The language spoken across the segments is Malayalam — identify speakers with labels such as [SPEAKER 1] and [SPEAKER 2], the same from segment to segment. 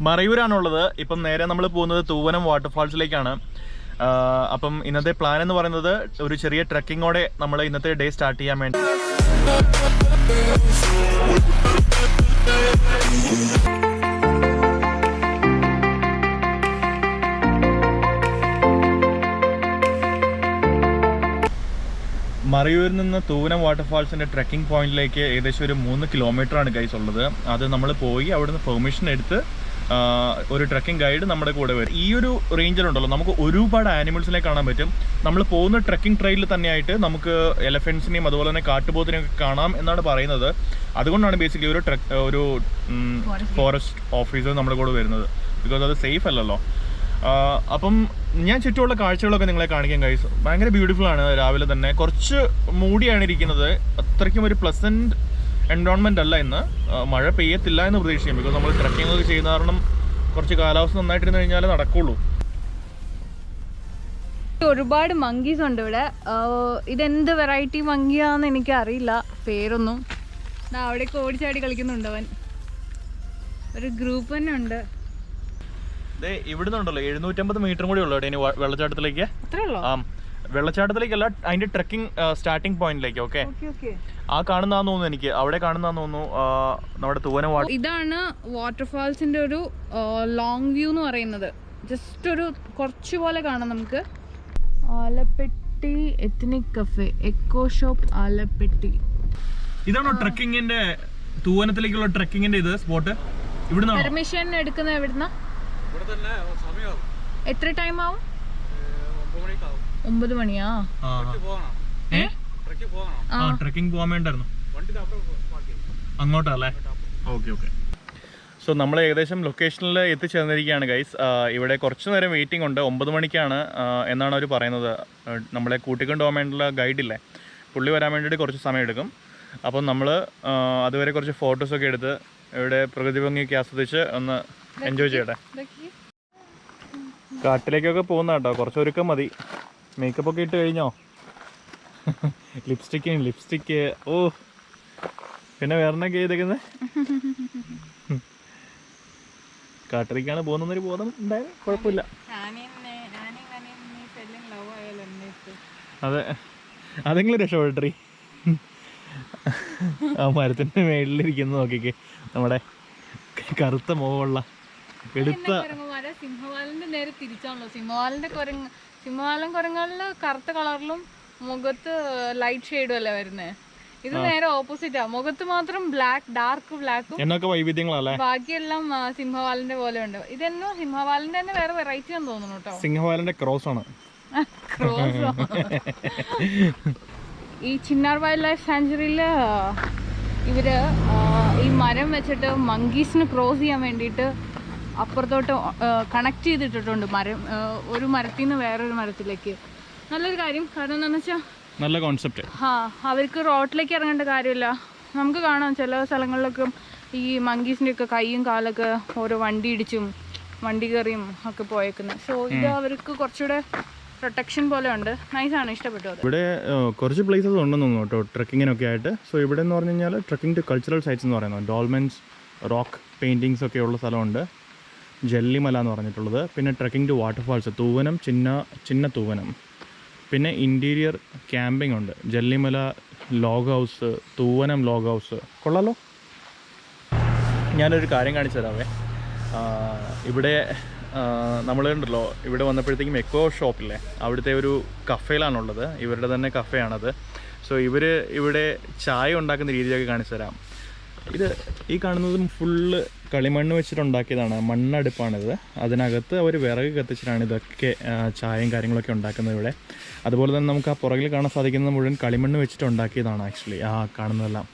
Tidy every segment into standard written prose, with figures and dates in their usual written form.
[SPEAKER 1] മറയൂരാണുള്ളത്. ഇപ്പം നേരെ നമ്മൾ പോകുന്നത് തൂവനം വാട്ടർഫാൾസിലേക്കാണ്. അപ്പം ഇന്നത്തെ പ്ലാൻ എന്ന് പറയുന്നത് ഒരു ചെറിയ ട്രക്കിങ്ങോടെ നമ്മൾ ഇന്നത്തെ ഡേ സ്റ്റാർട്ട് ചെയ്യാൻ വേണ്ടി. മറയൂരിൽ നിന്ന് തൂവനം വാട്ടർഫാൾസിൻ്റെ ട്രക്കിംഗ് പോയിന്റിലേക്ക് ഏകദേശം ഒരു 3 കിലോമീറ്ററാണ് ഗൈസ് ഉള്ളത്. അത് നമ്മൾ പോയി അവിടുന്ന് പെർമിഷൻ എടുത്ത് ഒരു ട്രക്കിംഗ് ഗൈഡ് നമ്മുടെ കൂടെ വരും. ഈ ഒരു റേഞ്ചിലുണ്ടല്ലോ നമുക്ക് ഒരുപാട് ആനിമൽസിനെ കാണാൻ പറ്റും. നമ്മൾ പോകുന്ന ട്രക്കിംഗ് ട്രെയിലിൽ തന്നെയായിട്ട് നമുക്ക് എലഫൻസിനെയും അതുപോലെ തന്നെ കാട്ടുപോത്തിനെയും കാണാം എന്നാണ് പറയുന്നത്. അതുകൊണ്ടാണ് ബേസിക്കലി ഒരു ഫോറസ്റ്റ് ഓഫീസർ നമ്മുടെ കൂടെ വരുന്നത്. ബിക്കോസ് അത് സേഫ് അല്ലല്ലോ. അപ്പം ഞാൻ ചുറ്റുമുള്ള കാഴ്ചകളൊക്കെ നിങ്ങളെ കാണിക്കാൻ കഴിയും. ഭയങ്കര ബ്യൂട്ടിഫുൾ ആണ്. രാവിലെ തന്നെ കുറച്ച് മൂടിയാണ് ഇരിക്കുന്നത്. അത്രയ്ക്കും ഒരു പ്ലസൻറ്റ് എൻവയോൺമെൻ്റ് അല്ല ഇന്ന്. മഴ പെയ്യത്തില്ല എന്ന് പ്രതീക്ഷിക്കാം. ബിക്കോസ് നമ്മൾ ട്രക്കിംഗ് ഒക്കെ ചെയ്യുന്ന കാരണം കുറച്ച് കാലാവസ്ഥ നന്നായിട്ടിരുന്ന് കഴിഞ്ഞാൽ നടക്കുള്ളൂ.
[SPEAKER 2] ഒരുപാട് മങ്കീസ് ഉണ്ട് ഇവിടെ. ഇതെന്ത് വെറൈറ്റി മങ്കിയാന്ന് എനിക്ക് അറിയില്ല പേരൊന്നും. അവിടേക്ക് ഓടിച്ചാടി കളിക്കുന്നുണ്ട് അവൻ. ഒരു ഗ്രൂപ്പ് തന്നെ ഉണ്ട്.
[SPEAKER 1] ഇവിടുന്ന് ഉണ്ടല്ലോ 750 മീറ്ററും കൂടി ഉള്ളൂ ഇനി വെള്ളച്ചാട്ടത്തിലേക്ക്. വെള്ളച്ചാട്ടത്തിലേക്കല്ല, അതിന്റെ ട്രക്കിംഗ് സ്റ്റാർട്ടിംഗ് പോയിന്റിലേക്ക്. ഓക്കെ, ആ കാണുന്നതാന്ന് തോന്നുന്നു എനിക്ക്. അവിടെ കാണുന്നതാന്ന് തോന്നുന്നു നമ്മുടെ തൂവനം വാട്ടർ.
[SPEAKER 2] ഇതാണ് വാട്ടർഫാൾസിന്റെ ഒരു ലോങ് വ്യൂ എന്ന് പറയുന്നത്. ജസ്റ്റ് ഒരു കുറച്ചു പോലെ കാണാം നമുക്ക്. ആലപ്പെട്ടി എത്നിക് കഫേ, എക്കോ ഷോപ്പ് ആലപ്പെട്ടി.
[SPEAKER 1] ഇതാണോ ട്രക്കിങ്ങിന്റെ തൂവനത്തിലേക്കുള്ള ട്രക്കിങ്ങിന്റെ ഇത് സ്പോട്ട്? ഇവിടുന്ന്
[SPEAKER 2] പെർമിഷൻ എടുക്കുന്ന എവിടുന്ന? എത്ര ടൈം ആവും? 9 മണിയാ?
[SPEAKER 1] ട്രക്കിംഗ് പോകാൻ വേണ്ടായിരുന്നു അങ്ങോട്ടല്ലേ? Okay okay. സോ നമ്മൾ ഏകദേശം ലൊക്കേഷനിൽ എത്തിച്ചേർന്നിരിക്കുകയാണ് ഗൈസ്. ഇവിടെ കുറച്ച് നേരം വെയിറ്റിംഗ് ഉണ്ട്. 9 മണിക്കാണ് എന്നാണ് അവർ പറയുന്നത്. നമ്മളെ കൂട്ടിക്കൊണ്ട് പോകാൻ വേണ്ടിയുള്ള ഗൈഡില്ലേ, പുള്ളി വരാൻ വേണ്ടിയിട്ട് കുറച്ച് സമയം എടുക്കും. അപ്പം നമ്മൾ അതുവരെ കുറച്ച് ഫോട്ടോസൊക്കെ എടുത്ത് ഇവിടെ പ്രകൃതി ഭംഗിയൊക്കെ ആസ്വദിച്ച് ഒന്ന് എൻജോയ് ചെയ്യട്ടെ. കാട്ടിലേക്കൊക്കെ പോകുന്ന കേട്ടോ, കുറച്ച് ഒരുക്കം മതി. മേക്കപ്പ് ഒക്കെ ഇട്ട് കഴിഞ്ഞോ? ലിപ്സ്റ്റിക്ക് ഓ, പിന്നെ വേറെന്നൊക്കെ ചെയ്തേക്കുന്നത്. കാട്ടിലേക്കാണ് പോകുന്നൊരു ബോധം ഉണ്ടായത്. കുഴപ്പമില്ല. അതെ, അതെങ്കിലും രക്ഷപ്പെട്ടു. ആ മരത്തിൻ്റെ മേളിലിരിക്കുന്നത് നോക്കിക്കേ, നമ്മുടെ കറുത്ത മുഖമുള്ള എടുത്ത
[SPEAKER 2] സിംഹവാലന്റെ നേരെ തിരിച്ചാണല്ലോ. സിംഹവാലൻ കുരങ്ങളില് കറുത്ത കളറിലും മുഖത്ത് ലൈറ്റ് ഷെയ്ഡും അല്ലേ വരുന്നത്. ഇത് നേരെ ഓപ്പോസിറ്റാ. മുഖത്ത് മാത്രം ബ്ലാക്ക്, ഡാർക്ക് ബ്ലാക്കും
[SPEAKER 1] എന്നൊക്കെ വൈവിധ്യങ്ങളല്ലേ.
[SPEAKER 2] ബാക്കിയെല്ലാം സിംഹവാലന്റെ പോലെ ഉണ്ട്. ഇതെന്നോ സിംഹവാലന്റെ തന്നെ വേറെ വെറൈറ്റി ആണെന്ന് തോന്നുന്നു കേട്ടോ.
[SPEAKER 1] സിംഹവാലന്റെ ക്രോസ് ആണ്.
[SPEAKER 2] ഈ ചിന്നാർ വൈൽഡ് ലൈഫ് സാങ്ച്വറിയില് ഇവര് ഈ മരം വെച്ചിട്ട് മങ്കീസിന് ക്രോസ് ചെയ്യാൻ വേണ്ടിയിട്ട് അപ്പുറത്തോട്ട് കണക്ട് ചെയ്തിട്ടിട്ടുണ്ട് മരം. ഒരു മരത്തിൽ നിന്ന് വേറൊരു മരത്തിലേക്ക്. നല്ലൊരു കാര്യം. കാരണം എന്താണെന്ന് വെച്ചാൽ
[SPEAKER 1] നല്ല കോൺസെപ്റ്റ്.
[SPEAKER 2] അവർക്ക് റോട്ടിലേക്ക് ഇറങ്ങേണ്ട കാര്യമില്ല. നമുക്ക് കാണാം ചില സ്ഥലങ്ങളിലൊക്കെ ഈ മങ്കീസിൻ്റെ ഒക്കെ കൈയും കാലൊക്കെ ഓരോ വണ്ടി ഇടിച്ചും വണ്ടി കയറിയും ഒക്കെ പോയേക്കുന്നത്. സോ ഇത് അവർക്ക് കുറച്ചുകൂടെ പ്രൊട്ടക്ഷൻ പോലെ ഉണ്ട്. നൈസാണ്, ഇഷ്ടപ്പെട്ടു. അത് ഇവിടെ
[SPEAKER 1] കുറച്ച് പ്ലേസസ് ഉണ്ടെന്ന് തോന്നുന്നു കേട്ടോ ട്രക്കിങ്ങിനൊക്കെ ആയിട്ട്. സോ ഇവിടെ എന്ന് പറഞ്ഞു കഴിഞ്ഞാൽ ട്രക്കിംഗ് ടു കൾച്ചറൽ സൈറ്റ്സ് എന്ന് പറയുന്നത് ഡോൾമെൻസ് റോക്ക് പെയിൻറ്റിങ്സ് ഒക്കെ ഉള്ള സ്ഥലമുണ്ട്. ജല്ലിമല എന്ന് പറഞ്ഞിട്ടുള്ളത്. പിന്നെ ട്രക്കിംഗ് ടു വാട്ടർഫാൾസ് തൂവനം, ചിന്ന തൂവനം. പിന്നെ ഇൻറ്റീരിയർ ക്യാമ്പിംഗ് ഉണ്ട്. ജല്ലിമല ലോഗ് ഹൗസ്, തൂവനം ലോഗ് ഹൗസ്. കൊള്ളാലോ. ഞാനൊരു കാര്യം കാണിച്ചു തരാവേ. ഇവിടെ നമ്മൾ ഉണ്ടല്ലോ, ഇവിടെ വന്നപ്പോഴത്തേക്കും എക്കോ ഷോപ്പില്ലേ, അവിടുത്തെ ഒരു കഫേയിലാണുള്ളത്. ഇവരുടെ തന്നെ കഫേയാണത്. സോ ഇവിടെ ചായ ഉണ്ടാക്കുന്ന രീതിയൊക്കെ കാണിച്ചു തരാം. ഈ കാണുന്നതും ഫുള്ള് കളിമണ്ണ് വെച്ചിട്ടുണ്ടാക്കിയതാണ്. മണ്ണടുപ്പാണിത്. അതിനകത്ത് അവർ വിറക് കത്തിച്ചിട്ടാണ് ഇതൊക്കെ ചായയും കാര്യങ്ങളൊക്കെ ഉണ്ടാക്കുന്നത് ഇവിടെ. അതുപോലെ തന്നെ നമുക്ക് ആ പുറകിൽ കാണാൻ സാധിക്കുന്നത് മുഴുവൻ കളിമണ്ണ് വെച്ചിട്ടുണ്ടാക്കിയതാണ് ആക്ച്വലി ആ കാണുന്നതെല്ലാം.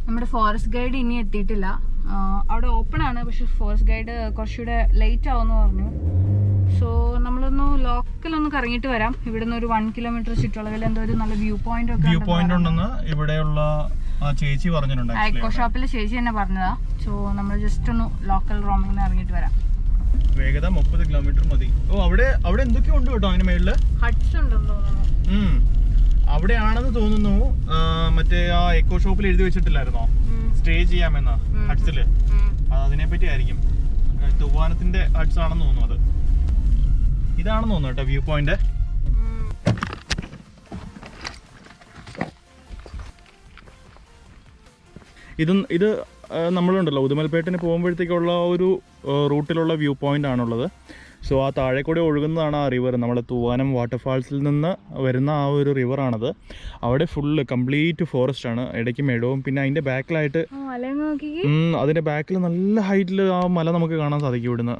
[SPEAKER 2] നമ്മുടെ ഫോറസ്റ്റ് ഗൈഡ് ഇനി എത്തിയിട്ടില്ല. അവിടെ ഓപ്പൺ ആണ്, പക്ഷെ ഫോറസ്റ്റ് ഗൈഡ് കുറച്ചുകൂടെ ലേറ്റ് ആവുമെന്ന് പറഞ്ഞു. സോ നമ്മളൊന്ന് ലോക്കലൊന്ന് കറങ്ങിയിട്ട് വരാം. ഇവിടുന്ന് ഒരു 1 കിലോമീറ്റർ ചുറ്റളവിൽ എന്തോ ഒരു നല്ല വ്യൂ പോയിന്റ്
[SPEAKER 1] ഉണ്ടെന്ന് ഇവിടെയുള്ള ചേച്ചി പറഞ്ഞിട്ടുണ്ട്.
[SPEAKER 2] എക്കോ ഷോപ്പിലെ ചേച്ചി തന്നെ പറഞ്ഞതാ. സോ നമ്മൾ ജസ്റ്റ് ഒന്ന് ലോക്കൽ റോമിങ്ങിന് ഇറങ്ങിയിട്ട് വരാം.
[SPEAKER 1] വേഗത 30 കിലോമീറ്റർ മതി. ഓ, അവിടെ എന്തൊക്കെയോ ഉണ്ട് കേട്ടോ. അതിന് മേളില്
[SPEAKER 2] ഹട്ട്സ് ഉണ്ടെന്ന് തോന്നുന്നു.
[SPEAKER 1] അവിടെയാണെന്ന് തോന്നുന്നു. മറ്റേ ആ എക്കോ ഷോപ്പിൽ എഴുതി വെച്ചിട്ടില്ലായിരുന്നോ സ്റ്റേ ചെയ്യാമെന്ന് ഹട്ട്സില്? അതിനെ പറ്റി ആയിരിക്കും. തൂവാനത്തിന്റെ ഹട്ട്സ് ആണെന്ന് തോന്നുന്നു. അത് ഇതാണെന്ന് തോന്നുന്നു കേട്ടോ വ്യൂ പോയിന്റ്. ഇത് നമ്മളുണ്ടല്ലോ ഉദുമൽപേട്ടിന് പോകുമ്പോഴത്തേക്കുള്ള ഒരു റൂട്ടിലുള്ള വ്യൂ പോയിന്റ് ആണുള്ളത്. സോ ആ താഴെ കൂടെ ഒഴുകുന്നതാണ് ആ റിവർ. നമ്മൾ തൂവാനം വാട്ടർഫാൾസിൽ നിന്ന് വരുന്ന ആ ഒരു റിവറാണത്. അവിടെ ഫുള്ള് കംപ്ലീറ്റ് ഫോറസ്റ്റ് ആണ്, ഇടയ്ക്ക് മെടവും. പിന്നെ അതിൻ്റെ ബാക്കിലായിട്ട് അതിൻ്റെ ബാക്കിൽ നല്ല ഹൈറ്റിൽ ആ മല നമുക്ക് കാണാൻ സാധിക്കും. ഇവിടുന്ന്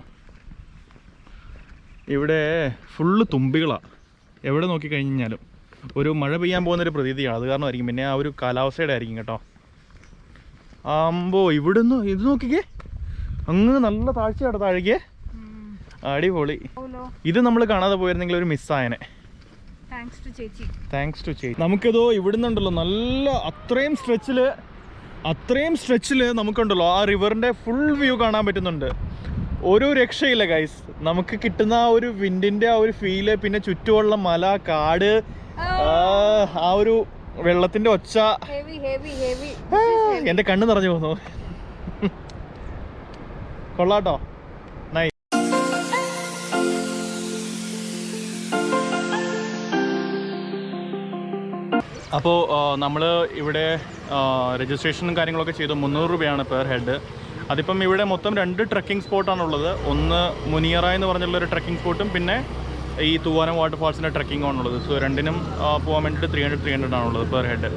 [SPEAKER 1] ഇവിടെ ഫുള്ള് തുമ്പികളാണ്. എവിടെ നോക്കിക്കഴിഞ്ഞാലും ഒരു മഴ പെയ്യാൻ പോകുന്നൊരു പ്രതീതിയാണ്. അത് കാരണമായിരിക്കും. പിന്നെ ആ ഒരു കാലാവസ്ഥയുടെ ആയിരിക്കും കേട്ടോ. ഇവിടുന്ന് ഇത് നോക്കിക്കേ, അങ്ങ് നല്ല താഴ്ചയാണ് താഴേക്ക്. അടിപൊളി. ഇത് നമ്മൾ കാണാതെ പോയിരുന്നെങ്കിൽ ഒരു മിസ്സായനെ. താങ്ക്സ് ടു ചേച്ചി. നമുക്കിതോ ഇവിടുന്നുണ്ടല്ലോ നല്ല അത്രയും സ്ട്രെച്ചില് നമുക്കുണ്ടല്ലോ ആ റിവറിന്റെ ഫുൾ വ്യൂ കാണാൻ പറ്റുന്നുണ്ട്. ഒരു രക്ഷയില്ല ഗൈസ്. നമുക്ക് കിട്ടുന്ന ആ ഒരു വിൻഡിന്റെ ആ ഒരു ഫീല്, പിന്നെ ചുറ്റുമുള്ള മല, കാട്, ആ ഒരു വെള്ളത്തിന്റെ ഒച്ച, എന്റെ കണ്ണ് നിറഞ്ഞു പോകുന്നു. കൊള്ളാട്ടോ. അപ്പോൾ നമ്മൾ ഇവിടെ രജിസ്ട്രേഷനും കാര്യങ്ങളൊക്കെ ചെയ്തു. 300 രൂപയാണ് പെർ ഹെഡ്. അതിപ്പം ഇവിടെ മൊത്തം 2 ട്രക്കിംഗ് സ്പോട്ടാണുള്ളത്. ഒന്ന് മുനിയറ എന്ന് പറഞ്ഞുള്ളൊരു ട്രക്കിംഗ് സ്പോട്ടും പിന്നെ ഈ തൂവാനം വാട്ടർഫാൾസിൻ്റെ ട്രക്കിംഗ് ആണുള്ളത്. സോ രണ്ടിനും പോകാൻ വേണ്ടിയിട്ട് 300 ആണുള്ളത് പെർ ഹെഡ്.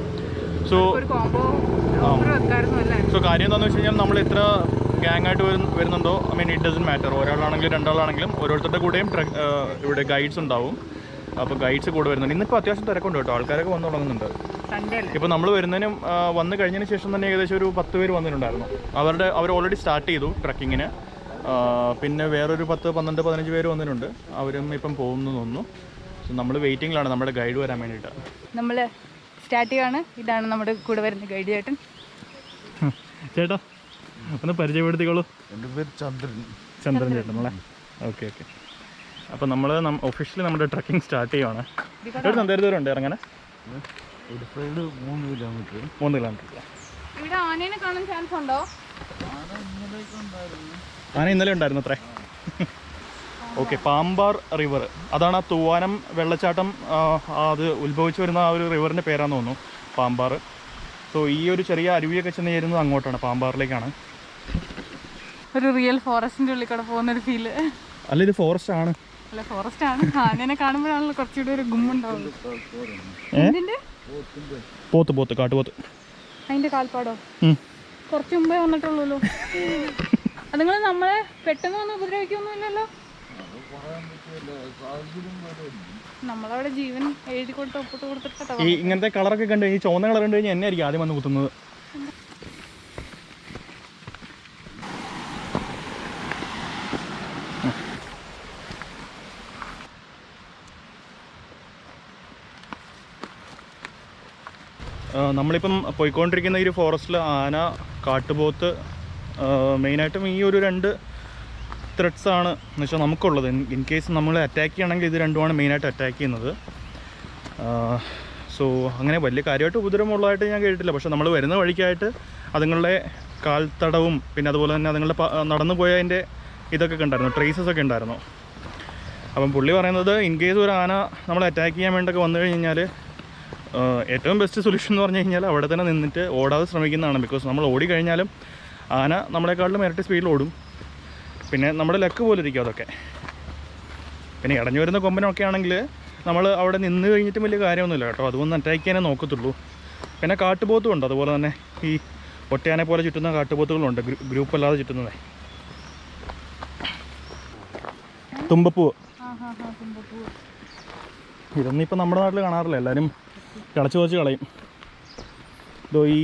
[SPEAKER 1] സോ കാര്യം എന്താണെന്ന് വെച്ച് കഴിഞ്ഞാൽ നമ്മൾ എത്ര ഗ്യാങ് ആയിട്ട് വരുന്നുണ്ടോ, I mean it doesn't matter. ഒരാളാണെങ്കിലും രണ്ടാളാണെങ്കിലും ഓരോരുത്തരുടെ കൂടെയും ഇവിടെ ഗൈഡ്സ് ഉണ്ടാവും. അപ്പോൾ ഗൈഡ്സ് കൂടെ വരുന്നുണ്ട്. ഇന്നിപ്പോൾ അത്യാവശ്യം തിരക്കുണ്ട് കേട്ടോ, ആൾക്കാരൊക്കെ വന്നു തുടങ്ങുന്നുണ്ട്. ഇപ്പോൾ നമ്മൾ വരുന്നതിനും വന്നു കഴിഞ്ഞതിന് ശേഷം തന്നെ ഏകദേശം ഒരു 10 പേര് വന്നിട്ടുണ്ടായിരുന്നു. അവർ ഓൾറെഡി സ്റ്റാർട്ട് ചെയ്തു ട്രക്കിങ്ങിന്. പിന്നെ വേറൊരു 10, 12, 15 പേര് വന്നിട്ടുണ്ട്. അവരും ഇപ്പം പോകുന്നു തോന്നുന്നു. സോ നമ്മൾ വെയിറ്റിങ്ങിലാണ് നമ്മുടെ ഗൈഡ് വരാൻ വേണ്ടിയിട്ട്.
[SPEAKER 2] നമ്മൾ സ്റ്റാർട്ട് ചെയ്യാണ്. ഇതാണ് നമ്മുടെ കൂടെ വരുന്ന ഗൈഡ് ചേട്ടൻ.
[SPEAKER 1] ചേട്ടാ ഒന്ന് പരിചയപ്പെടുത്തിക്കോളൂ.
[SPEAKER 3] എൻ്റെ പേര്
[SPEAKER 1] ചന്ദ്രൻ ചേട്ടൻ അല്ലേ? ഓക്കെ. അപ്പോൾ നമ്മൾ ഒഫീഷ്യലി നമ്മുടെ ട്രക്കിംഗ് സ്റ്റാർട്ട് ചെയ്യുവാണ്. എന്തേരം ദൂരം ഉണ്ട് ഇറങ്ങനെ?
[SPEAKER 3] 3 കിലോമീറ്റർ.
[SPEAKER 1] 3 കിലോമീറ്റർ.
[SPEAKER 2] ഇവിടെ ആനേനെ കാണാൻ ചാൻസ് ഉണ്ടോ?
[SPEAKER 1] ആന ഇന്നലെ ഉണ്ടായിരുന്നു അത്രേ. ഓക്കെ, പാമ്പാർ റിവർ, അതാണ് ആ തൂവാനം വെള്ളച്ചാട്ടം. അത് ഉത്ഭവിച്ചു വരുന്ന ആ ഒരു റിവറിൻ്റെ പേരാന്ന് തോന്നുന്നു, പാമ്പാർ. സോ ഈ ഒരു ചെറിയ അരുവിയൊക്കെ ചെന്ന് ചേരുന്നത് അങ്ങോട്ടാണ്, പാമ്പാറിലേക്കാണ്.
[SPEAKER 2] ഒരു റിയൽ ഫോറസ്റ്റിൻ്റെ ഉള്ളിൽ കൂടെ പോകുന്നൊരു ഫീല്.
[SPEAKER 1] അല്ല, ഇത് ഫോറസ്റ്റ് ആണ്.
[SPEAKER 2] അല്ല, ഫോറസ്റ്റ് ആണ്. ആനേനെ കാണുമ്പോഴാണല്ലോ കുറച്ചുകൂടി ഒരു ഗുമ്മുണ്ടാവുള്ളൂ.
[SPEAKER 1] പോത്ത് കാട്ടുപോത്ത്.
[SPEAKER 2] അതിന്റെ കാൽപ്പാടോ? കുറച്ച് മുമ്പേ വന്നിട്ടുള്ളൂ. അതുങ്ങൾ നമ്മളെ പെട്ടെന്ന് വന്ന് ഉപദ്രവിക്കൊന്നുമില്ലല്ലോ. നമ്മളവിടെ ജീവൻ എഴുതി കൊടുത്ത് ഒപ്പിട്ട് കൊടുത്തിട്ട്
[SPEAKER 1] ഈ ഇങ്ങനത്തെ കളറൊക്കെ കണ്ടു, ഈ ചുവന്ന കളർ കണ്ടു കഴിഞ്ഞാൽ എന്നെ ആയിരിക്കും ആദ്യം വന്ന് കുത്തുന്നത്. നമ്മളിപ്പം പോയിക്കൊണ്ടിരിക്കുന്ന ഈ ഒരു ഫോറസ്റ്റിൽ ആന, കാട്ടുപോത്ത്, മെയിനായിട്ടും ഈ ഒരു 2 ത്രെഡ്സാണ് എന്ന് വെച്ചാൽ നമുക്കുള്ളത്. ഇൻ കേസ് നമ്മൾ അറ്റാക്ക് ചെയ്യണമെങ്കിൽ ഇത് രണ്ടുമാണ് മെയിനായിട്ട് അറ്റാക്ക് ചെയ്യുന്നത്. സോ അങ്ങനെ വലിയ കാര്യമായിട്ട് ഉപദ്രവമുള്ളതായിട്ട് ഞാൻ കേട്ടിട്ടില്ല. പക്ഷേ നമ്മൾ വരുന്ന വഴിക്കായിട്ട് അതുങ്ങളുടെ കാൽത്തടവും പിന്നെ അതുപോലെ തന്നെ അതുങ്ങളുടെ നടന്നു പോയതിൻ്റെ ഇതൊക്കെ ഉണ്ടായിരുന്നു, ട്രേസസ് ഒക്കെ ഉണ്ടായിരുന്നു. അപ്പം പുള്ളി പറയുന്നത് ഇൻ കേസ് ഒരു ആന നമ്മൾ അറ്റാക്ക് ചെയ്യാൻ വേണ്ടിയൊക്കെ വന്നു കഴിഞ്ഞാൽ ഏറ്റവും ബെസ്റ്റ് സൊല്യൂഷൻ എന്ന് പറഞ്ഞു കഴിഞ്ഞാൽ അവിടെ തന്നെ നിന്നിട്ട് ഓടാതെ ശ്രമിക്കുന്നതാണ്. ബിക്കോസ് നമ്മൾ ഓടിക്കഴിഞ്ഞാലും ആന നമ്മളെക്കാട്ടിലും ഇരട്ടി സ്പീഡിൽ ഓടും. പിന്നെ നമ്മുടെ ലക്ക് പോലെ ഇരിക്കും അതൊക്കെ. പിന്നെ ഇടഞ്ഞു വരുന്ന കൊമ്പനൊക്കെ ആണെങ്കിൽ നമ്മൾ അവിടെ നിന്ന് കഴിഞ്ഞിട്ടും വലിയ കാര്യമൊന്നുമില്ല കേട്ടോ, അതുകൊണ്ട് അറ്റാക്ക് ചെയ്യാനേ നോക്കത്തുള്ളൂ. പിന്നെ കാട്ടുപോത്തും ഉണ്ട്, അതുപോലെ തന്നെ ഈ ഒറ്റയാനെ പോലെ ചുറ്റുന്ന കാട്ടുപോത്തുകളുണ്ട്, ഗ്രൂപ്പ് അല്ലാതെ ചുറ്റുന്നത്. തുമ്പപ്പൂവ്, ഇതൊന്നും ഇപ്പം നമ്മുടെ നാട്ടിൽ കാണാറില്ല, എല്ലാവരും കിളച്ച് വെച്ച് കളയും. ഇതോ ഈ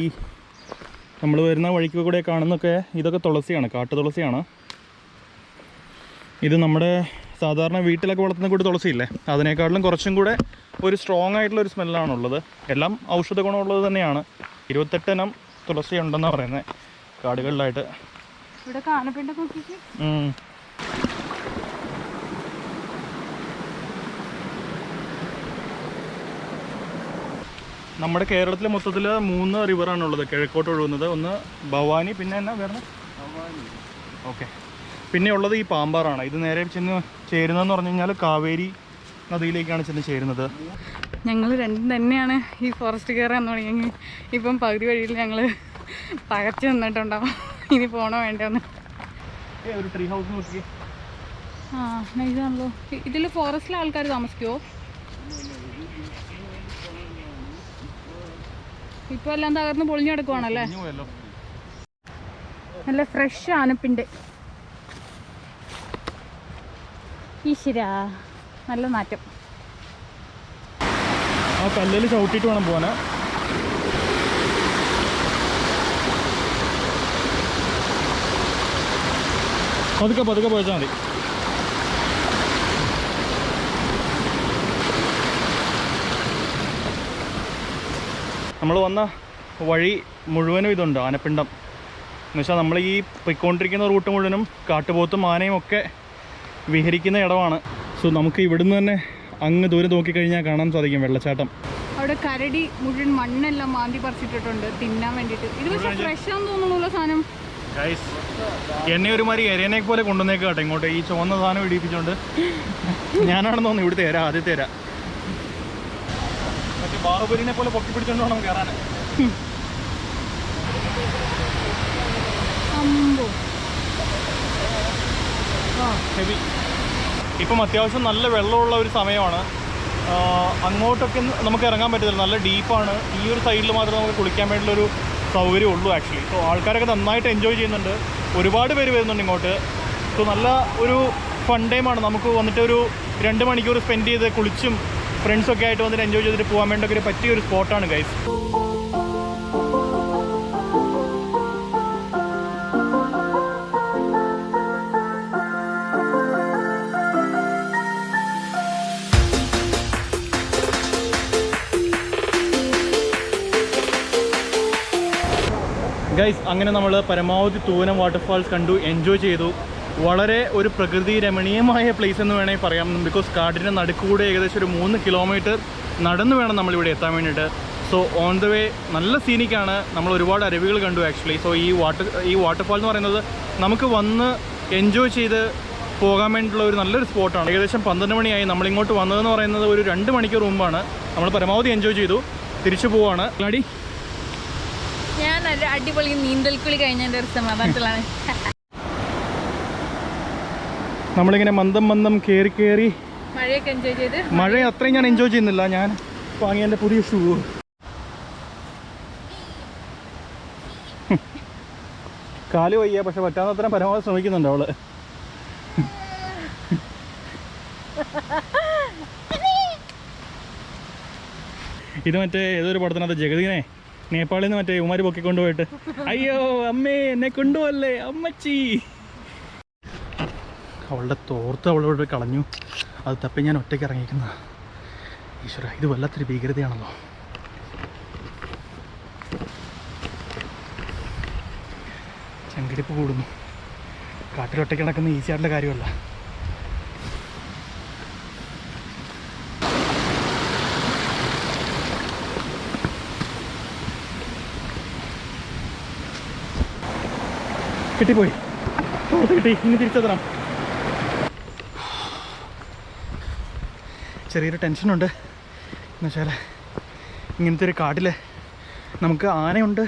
[SPEAKER 1] നമ്മൾ വരുന്ന വഴിക്ക് കൂടെ കാണുന്നൊക്കെ ഇതൊക്കെ തുളസിയാണ്, കാട്ടു തുളസിയാണ്. ഇത് നമ്മുടെ സാധാരണ വീട്ടിലൊക്കെ വളർത്തുന്ന കൂടി തുളസിയില്ലേ, അതിനേക്കാട്ടിലും കുറച്ചും കൂടെ ഒരു സ്ട്രോങ് ആയിട്ടുള്ളൊരു സ്മെല്ലാണുള്ളത്. എല്ലാം ഔഷധ ഗുണമുള്ളത് തന്നെയാണ്. 28 ഇനം തുളസി ഉണ്ടെന്നാണ് പറയുന്നത് കാടുകളിലായിട്ട്. നമ്മുടെ കേരളത്തിലെ മൊത്തത്തിൽ 3 റിവറാണുള്ളത് കിഴക്കോട്ട് ഒഴുകുന്നത്. ഒന്ന് ഭവാനി, പിന്നെ എന്നാ വേറെ
[SPEAKER 3] ഓക്കെ. പിന്നെ ഉള്ളത് ഈ പാമ്പാറാണ്. ഇത് നേരെ ചെന്ന് ചേരുന്നതെന്ന് പറഞ്ഞു കഴിഞ്ഞാൽ കാവേരി നദിയിലേക്കാണ് ചെന്ന് ചേരുന്നത്.
[SPEAKER 2] ഞങ്ങൾ രണ്ടും തന്നെയാണ് ഈ ഫോറസ്റ്റ് കയറാൻ തുടങ്ങിയെങ്കിൽ ഇപ്പം പകുതി വഴിയിൽ ഞങ്ങൾ പകച്ചു നിന്നിട്ടുണ്ടാവും ഇനി പോണോ വേണ്ടെന്ന്.
[SPEAKER 3] ഒരു ട്രീ ഹൗസ് നോക്കി.
[SPEAKER 2] ആ നൈസാണല്ലോ. ഇതിൽ ഫോറസ്റ്റിലെ ആൾക്കാർ താമസിക്കുമോ? ഇപ്പോൾ എല്ലാം തകർന്ന് പൊളിഞ്ഞു കിടക്കുവാണല്ലേ. നല്ല ഫ്രഷ് ആനപ്പിൻ്റെ. ഈശ്വരാ നല്ല നാറ്റം.
[SPEAKER 3] ആ കല്ലിൽ ചവിട്ടിയിട്ട് വേണം പോകാനാ. പതുക്കെ പതുക്കെ പോയാൽ മതി. നമ്മൾ വന്ന വഴി മുഴുവനും ഇതുണ്ട്, ആനപ്പിണ്ടം. എന്നുവെച്ചാൽ നമ്മൾ ഈ പൊയ്ക്കൊണ്ടിരിക്കുന്ന റൂട്ട് മുഴുവനും കാട്ടുപോത്തും ആനയും ഒക്കെ വിഹരിക്കുന്ന ഇടമാണ്. സോ നമുക്ക് ഇവിടുന്ന് തന്നെ അങ്ങ് ദൂരം നോക്കിക്കഴിഞ്ഞാൽ കാണാൻ സാധിക്കും വെള്ളച്ചാട്ടം.
[SPEAKER 2] അവിടെ കരടി മുഴുവൻ മണ്ണെല്ലാം മാന്തി പറിച്ചിട്ടിട്ടുണ്ട് തിന്നാൻ വേണ്ടിയിട്ട്. ഇത് പക്ഷേ ഫ്രഷ് ആണെന്ന് തോന്നുന്നുള്ള സാധനം.
[SPEAKER 3] ഗൈസ് എന്നെ ഒരുമാതിരി എരേനെ പോലെ കൊണ്ടുവന്നേക്ക് കേട്ടോ ഇങ്ങോട്ട്. ഈ ചുവന്ന സാധനം ഇടിപ്പിച്ചുകൊണ്ട് ഞാനാണെന്ന് തോന്നുന്നു ഇവിടുത്തെ തരാം, ആദ്യത്തെ തരാം. മറ്റേ ബാഹുബലിനെ പോലെ പൊക്കി പിടിച്ചോണ്ട് വേണം കയറാൻ. ഹെവി. ഇപ്പം അത്യാവശ്യം നല്ല വെള്ളമുള്ള ഒരു സമയമാണ്. അങ്ങോട്ടൊക്കെ നമുക്ക് ഇറങ്ങാൻ പറ്റത്തില്ല, നല്ല ഡീപ്പാണ്. ഈ ഒരു സൈഡിൽ മാത്രമേ നമുക്ക് കുളിക്കാൻ വേണ്ടിയുള്ളൊരു സൗകര്യം ഉള്ളൂ ആക്ച്വലി. സോ ആൾക്കാരൊക്കെ നന്നായിട്ട് എൻജോയ് ചെയ്യുന്നുണ്ട്, ഒരുപാട് പേര് വരുന്നുണ്ട് ഇങ്ങോട്ട്. സോ നല്ല ഒരു ഫൺ ടൈമാണ്. നമുക്ക് വന്നിട്ട് ഒരു 2 മണിക്കൂർ സ്പെൻഡ് ചെയ്ത് കുളിച്ചും ഫ്രണ്ട്സൊക്കെ ആയിട്ട് വന്നിട്ട് എൻജോയ് ചെയ്തിട്ട് പോകാൻ വേണ്ടിയൊക്കെ ഒരു പറ്റിയൊരു സ്പോട്ടാണ് ഗൈസ്. ഗൈസ് അങ്ങനെ നമ്മൾ പരമാവധി തൂവനം വാട്ടർഫാൾസ് കണ്ടു, എൻജോയ് ചെയ്തു. വളരെ ഒരു പ്രകൃതി രമണീയമായ പ്ലേസ് എന്ന് വേണമെങ്കിൽ പറയാം. ബിക്കോസ് കാടിൻ്റെ നടുക്കൂടെ ഏകദേശം ഒരു 3 കിലോമീറ്റർ നടന്നു വേണം നമ്മളിവിടെ എത്താൻ വേണ്ടിയിട്ട്. സോ ഓൺ ദ വേ നല്ല സീനിക്കാണ്. നമ്മൾ ഒരുപാട് അരുവികൾ കണ്ടു ആക്ച്വലി. സോ ഈ വാട്ടർഫാൾ എന്ന് പറയുന്നത് നമുക്ക് വന്ന് എൻജോയ് ചെയ്ത് പോകാൻ വേണ്ടിയിട്ടുള്ള ഒരു നല്ലൊരു സ്പോട്ടാണ്. ഏകദേശം 12 മണിയായി. നമ്മളിങ്ങോട്ട് വന്നതെന്ന് പറയുന്നത് ഒരു 2 മണിക്കൂർ മുമ്പാണ്. നമ്മൾ പരമാവധി എൻജോയ് ചെയ്തു, തിരിച്ചു പോവാണ്. ലാഡി
[SPEAKER 2] ഞാൻ ഒരു അടിപൊളി നീന്തൽ കുളി കഴിഞ്ഞതിൻ്റെ ഒരു സമാധാനത്തിലാണ്.
[SPEAKER 3] നമ്മളിങ്ങനെ മന്ദം കയറി
[SPEAKER 2] മഴയൊക്കെ എൻജോയ് ചെയ്ത്.
[SPEAKER 3] മഴ അത്രയും ഞാൻ എൻജോയ് ചെയ്യുന്നില്ല. ഞാൻ വാങ്ങിയ എൻ്റെ പുതിയ ഷൂ. കാല് വയ്യ, പക്ഷെ പറ്റാത്തത്രയും പരമാവധി ശ്രമിക്കുന്നുണ്ട് അവള്. ഇത് മറ്റേ ഏതൊരു പടത്തിനകത്ത് ജഗതിനെ നേപ്പാളിൽ നിന്ന് മറ്റേ ഉമാര് പൊക്കിക്കൊണ്ട് പോയിട്ട് അയ്യോ അമ്മേ എന്നെ കൊണ്ടുപോകല്ലേ അമ്മച്ചി. അവളുടെ തോർത്ത് അവളോട് കളഞ്ഞു. അത് തപ്പി ഞാൻ ഒറ്റയ്ക്ക് ഇറങ്ങിയിരിക്കുന്ന. ഈശ്വര, ഇത് വല്ലാത്തൊരു ഭീകരതയാണല്ലോ. ചങ്കിടിപ്പ് കൂടുന്നു. കാട്ടിലൊറ്റയ്ക്ക് നടക്കുന്ന ഈസി ആയിട്ടുള്ള കാര്യമല്ല. കിട്ടിപ്പോയി, കിട്ടി. ഇനി തിരിച്ചെത്തണം. ചെറിയൊരു ടെൻഷനുണ്ട്. എന്നുവെച്ചാൽ ഇങ്ങനത്തെ ഒരു കാട്ടിൽ നമുക്ക് ആനയുണ്ട്,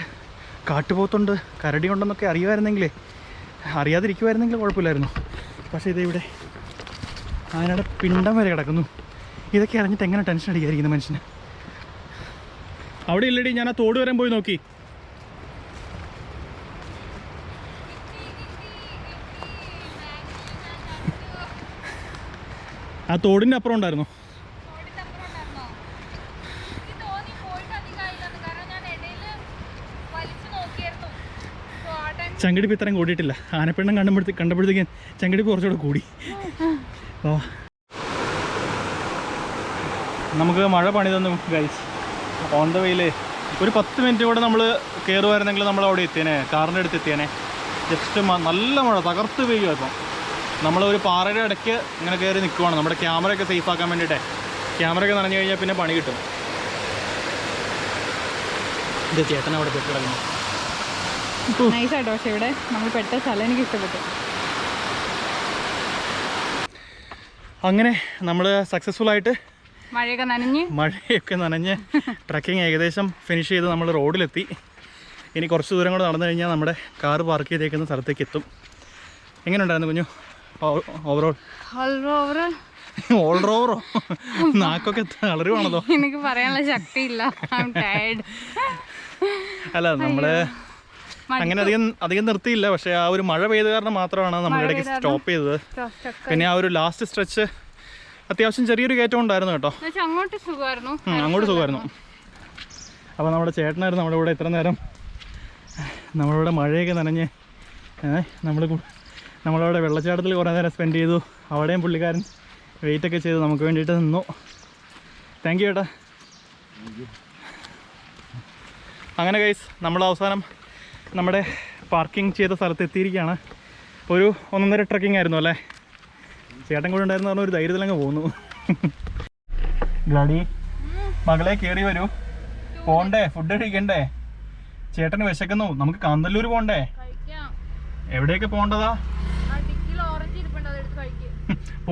[SPEAKER 3] കാട്ടുപോത്തുണ്ട്, കരടിയുണ്ടെന്നൊക്കെ അറിയാതിരിക്കുമായിരുന്നെങ്കിൽ കുഴപ്പമില്ലായിരുന്നു. പക്ഷേ ഇതിവിടെ ആനയുടെ പിണ്ടം വരെ കിടക്കുന്നു. ഇതൊക്കെ അറിഞ്ഞിട്ട് എങ്ങനെ ടെൻഷൻ അടിക്കാതിരിക്കുന്ന മനുഷ്യന്. അവിടെ ഇല്ലടി, ഞാൻ ആ തോട് വരാൻ പോയി നോക്കി. ആ തോടിൻ്റെ അപ്പുറം ഉണ്ടായിരുന്നു. ചങ്കിടിപ്പ് ഇത്രയും കൂടിയിട്ടില്ല. ആനപ്പെണ്ണം കണ്ടപ്പോഴത്തേക്കും ചങ്കിടിപ്പ് കുറച്ചുകൂടെ കൂടി. നമുക്ക് മഴ പണി തന്നു ഗൈസ്. ഓൺ ദ വേയിൽ ഒരു 10 മിനിറ്റ് കൂടെ നമ്മൾ കയറുമായിരുന്നെങ്കിൽ നമ്മൾ അവിടെ എത്തിയേനെ, കാറിൻ്റെ അടുത്ത് എത്തിയേനെ. ജസ്റ്റ് നല്ല മഴ തകർത്ത് പെയ്യുക. ഇപ്പം നമ്മളൊരു പാറയുടെ ഇടയ്ക്ക് ഇങ്ങനെ കയറി നിൽക്കുവാണ്. നമ്മുടെ ക്യാമറയൊക്കെ സേഫ് ആക്കാൻ വേണ്ടിയിട്ടേ. ക്യാമറയൊക്കെ നനഞ്ഞു കഴിഞ്ഞാൽ പിന്നെ പണി കിട്ടും. ഇത് ചേട്ടൻ അവിടെ പെട്ട് കിടക്കുന്നു.
[SPEAKER 2] നൈസാട്ടോ. പക്ഷെ ഇവിടെ നമ്മൾ പെട്ട സ്ഥലം എനിക്ക് ഇഷ്ടപ്പെട്ടു.
[SPEAKER 3] അങ്ങനെ നമ്മൾ സക്സസ്ഫുൾ ആയിട്ട്
[SPEAKER 2] മഴയൊക്കെ
[SPEAKER 3] നനഞ്ഞ് ട്രക്കിംഗ് ഏകദേശം ഫിനിഷ് ചെയ്ത് നമ്മൾ റോഡിലെത്തി. ഇനി കുറച്ച് ദൂരം കൂടെ നടന്നു കഴിഞ്ഞാൽ നമ്മുടെ കാറ് പാർക്ക് ചെയ്തേക്കുന്ന സ്ഥലത്തേക്ക് എത്തും. എങ്ങനെയുണ്ടായിരുന്നു കുഞ്ഞു ഓവറോ? നാക്കൊക്കെ അളറുവാണല്ലോ.
[SPEAKER 2] എനിക്ക് പറയാനുള്ള ശക്തിയില്ല.
[SPEAKER 3] അല്ല നമ്മള് അങ്ങനെ അധികം നിർത്തിയില്ല. പക്ഷെ ആ ഒരു മഴ പെയ്ത കാരണം മാത്രമാണ് നമ്മളിടയ്ക്ക് സ്റ്റോപ്പ് ചെയ്തത്. പിന്നെ ആ ഒരു ലാസ്റ്റ് സ്ട്രെച്ച് അത്യാവശ്യം ചെറിയൊരു കയറ്റം ഉണ്ടായിരുന്നു കേട്ടോ.
[SPEAKER 2] അങ്ങോട്ട്
[SPEAKER 3] സുഖമായിരുന്നു. അപ്പോൾ നമ്മുടെ ചേട്ടനായിരുന്നു നമ്മുടെ ഇവിടെ ഇത്ര നേരം നമ്മളിവിടെ മഴയൊക്കെ നനഞ്ഞ് നമ്മളിവിടെ വെള്ളച്ചാട്ടത്തിൽ കുറേ നേരം സ്പെൻഡ് ചെയ്തു. അവിടെയും പുള്ളിക്കാരൻ വെയിറ്റൊക്കെ ചെയ്ത് നമുക്ക് വേണ്ടിയിട്ട് നിന്നു. താങ്ക് യു ചേട്ടാ. അങ്ങനെ ഗൈസ് നമ്മൾ അവസാനം നമ്മുടെ പാർക്കിംഗ് ചെയ്ത സ്ഥലത്ത് എത്തിയിരിക്കുകയാണ്. ഒരു 1.5 ട്രക്കിംഗ് ആയിരുന്നു അല്ലേ? ചേട്ടൻ കൂടെ ഉണ്ടായിരുന്നു പറഞ്ഞ ഒരു ധൈര്യത്തിലങ്ങ് പോന്നു. ഗ്ലാഡി മകളെ കയറി വരൂ. പോണ്ടേ, ഫുഡ് കഴിക്കണ്ടേ? ചേട്ടന് വിശക്കുന്നു. നമുക്ക് കാന്തല്ലൂർ പോണ്ടേ? എവിടെയൊക്കെ പോണ്ടതാ?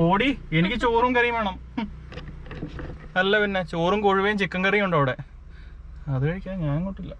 [SPEAKER 3] ഓടി, എനിക്ക് ചോറും കറിയും വേണം. അല്ല പിന്നെ ചോറും കൊഴുവയും ചിക്കൻ കറിയും ഉണ്ടോ അവിടെ? അത് കഴിക്കാൻ ഞാൻ അങ്ങോട്ടില്ല.